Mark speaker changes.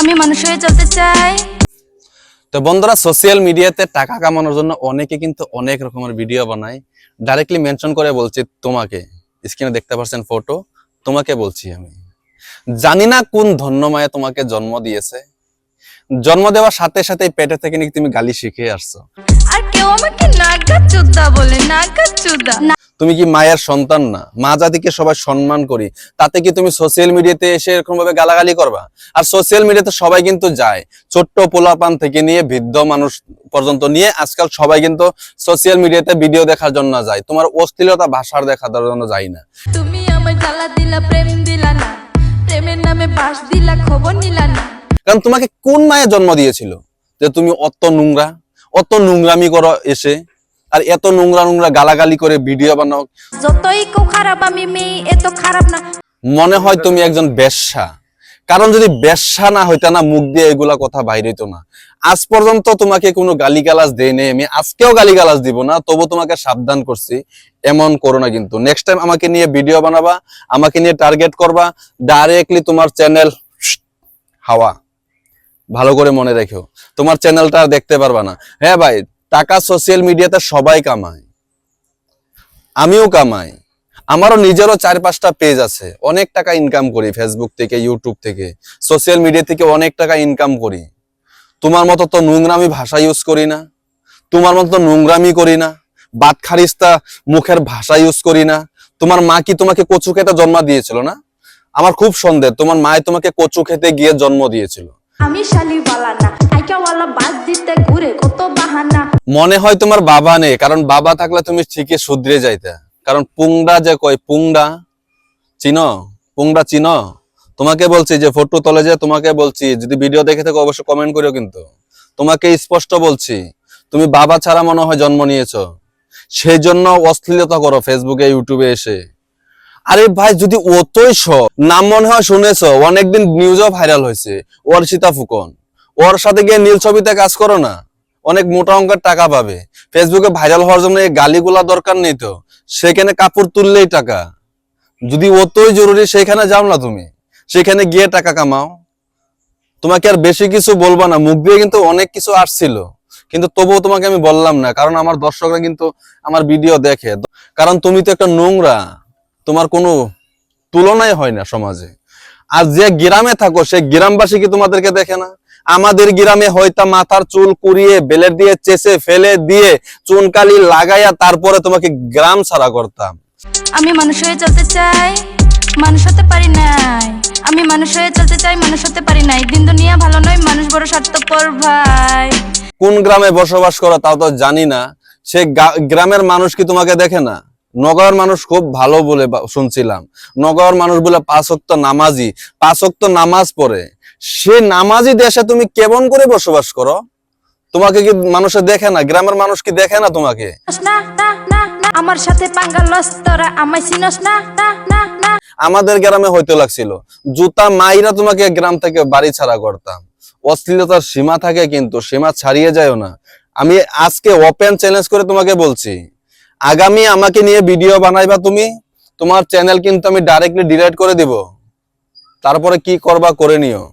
Speaker 1: আমি মানুষ হয়ে চলতে চাই।
Speaker 2: তো বন্ধুরা, সোশ্যাল মিডিয়াতে টাকা কামানোর জন্য অনেকে কিন্তু অনেক রকমের ভিডিও বানায়। ডাইরেক্টলি মেনশন করে বলছি, তোমাকে স্ক্রিনে দেখতে পাচ্ছেন ফটো, তোমাকে বলছি আমি। জানি না কোন ধন্যমায়া তোমাকে জন্ম দিয়েছে, জন্ম দেওয়ার সাথে সাথে পেটে থেকে নাকি তুমি গালি শিখে আসছো।
Speaker 1: আর কেউ আমাকে নাগাচুদা বলে, নাগাচুদা।
Speaker 2: তুমি কি মায়ের সন্তান না? মা জাতিকে সবাই সম্মান করি, তাতে কি তুমি সোশ্যাল মিডিয়াতে এসে এরকম ভাবে গালাগালি করবা? আর সোশ্যাল মিডিয়াতে সবাই কিন্তু যায়, ছোট্ট পোলাপান থেকে নিয়ে বৃদ্ধ মানুষ পর্যন্ত নিয়ে আজকাল সবাই কিন্তু সোশ্যাল মিডিয়াতে ভিডিও দেখার জন্য যায়, তোমার অশ্লীলতা ভাষার দেখার জন্য যায় না।
Speaker 1: তুমি আমায় জ্বালা দিলা, প্রেম দিলা না, প্রেমের নামে বাস দিলা, খবর নিলা না।
Speaker 2: কারণ তোমাকে কোন মায়ে জন্ম দিয়েছিল যে তুমি অত নোংরা, অত নোংরামি করো এসে, আর এত নোংরা নোংরা গালাগালি করে ভিডিও বানাও?
Speaker 1: যতই কেউ খারাপ, আমি মেয়ে এত খারাপ না।
Speaker 2: মনে হয় তুমি একজন বেশ্যা, কারণ যদি বেশ্যা না হইতা না, মুখ দিয়ে এগুলা কথা বাইরে হইতো না। আজ পর্যন্ত তোমাকে কোনো গালিগালাজ দেই নেই, আমি আজকেও গালিগালাজ দিব না, তবু তোমাকে সাবধান করছি, এমন করো না কিন্তু। নেক্সট টাইম আমাকে নিয়ে ভিডিও বানাবা, আমাকে নিয়ে টার্গেট করবা, ডাইরেক্টলি তোমার চ্যানেল হাওয়া। ভালো করে মনে রেখো, তোমার চ্যানেলটা আর দেখতে পারবা না। হ্যাঁ ভাই, টাকা সোশ্যাল মিডিয়াতে সবাই কামায়, আমিও কামাই, আমারও নিজেরও 4-5টা পেজ আছে, অনেক টাকা ইনকাম করি ফেসবুক থেকে, ইউটিউব থেকে, সোশ্যাল মিডিয়া থেকে অনেক টাকা ইনকাম করি। তোমার মতো তো নোংরামি ভাষা ইউজ করি না, তোমার মতো তো নোংরামি করি না, বাতখারিস্তা মুখের ভাষা ইউজ করি না। তোমার মা কি তোমাকে কচু খেতে জন্ম দিয়েছিল না? আমার খুব সন্দেহ তোমার মায়ে তোমাকে কচু খেতে গিয়ে জন্ম দিয়েছিল।
Speaker 1: আমি শালিওয়ালা না, আইকাওয়ালা বাস দিতে ঘুরে কত বাহানা।
Speaker 2: মনে হয় তোমার বাবা নেই, কারণ বাবা থাকলে তুমি ঠিকই শুধরে যাইতে। কারণ পুংডা যে কয়, পুংডা চিনো? পুংডা চিনো? তোমাকে বলছি যে ফটো তলে যে, তোমাকে বলছি যদি ভিডিও দেখে থাকো অবশ্যই কমেন্ট করিও, কিন্তু তোমাকে স্পষ্ট বলছি, তুমি বাবা ছাড়া মনে হয় জন্ম নিয়েছো, সেই জন্য অশ্লীলতা করো ফেসবুকে ইউটিউবে এসে। আরে ভাই, যদি অতই নাম মনে হয় শুনেছো, অনেকদিন নিউজও ভাইরাল হয়েছে, অর্ষিতা ফুকন, ওর সাথে গিয়ে নীল ছবিতে কাজ করো না, অনেক মোটা অঙ্কের টাকা পাবে। ফেসবুকে ভাইরাল হওয়ার জন্য এই গালিগুলা দরকার নেই তো, সেখানে কাপড় তুললেই টাকা। যদি অতই জরুরি সেখানে যাও না তুমি, সেখানে গিয়ে টাকা কামাও। তোমাকে আর বেশি কিছু বলবো না, মুখ দিয়ে কিন্তু অনেক কিছু আসছিল, কিন্তু তবুও তোমাকে আমি বললাম না, কারণ আমার দর্শকরা কিন্তু আমার ভিডিও দেখে। কারণ তুমি তো একটা নোংরা, তোমার কোনো তুলনাই হয় না সমাজে। আর যে গ্রামে থাকো সে গ্রামবাসী কি তোমাদেরকে দেখে না? আমাদের গ্রামে হয়তো মাথার চুল কুড়িয়ে বেলের দিয়ে চেষে ফেলে দিয়ে চুনকালি লাগাইয়া তারপরে তোমাকে গ্রাম ছাড়া করতাম।
Speaker 1: আমি মানুষ হয়ে চলতে চাই, মানুষ হতে পারি নাই। আমি মানুষ হয়ে চলতে চাই, মানুষ হতে পারি নাই। দিন দুনিয়া ভালো নয়, মানুষ বড় স্বার্থপর ভাই।
Speaker 2: কোন গ্রামে বসবাস করো তাও তো জানি না, সে গ্রামের মানুষ কি তোমাকে দেখে না? নগর মানুষ খুব ভালো বলে শুনছিলাম, নগর মানুষ বলে 5 ওয়াক্ত নামাজি, 5 ওয়াক্ত নামাজ পড়ে। সে নামাজি দেশে তুমি কেমন করে বসবাস করো? তোমাকে কি মানুষে দেখে না? গ্রামের মানুষ কি দেখে না তোমাকে?
Speaker 1: না না না না, আমার সাথে পাঙ্গা লস, তোরা আমায় চিনস না না না না।
Speaker 2: আমাদের গ্রামে হইতে লাগছিল, জুতা মাইরা তোমাকে গ্রাম থেকে বাড়ি ছাড়া করতাম। অশ্লীলতার সীমা থাকে, কিন্তু সীমা ছাড়িয়ে যায়ও না। আমি আজকে ওপেন চ্যালেঞ্জ করে তোমাকে বলছি, আগামী আমাকে নিয়ে ভিডিও বানাইবা তুমি, তোমার চ্যানেল কিন্তু আমি ডাইরেক্টলি ডিলিট করে দিব, তারপরে কি করবা করে নিও।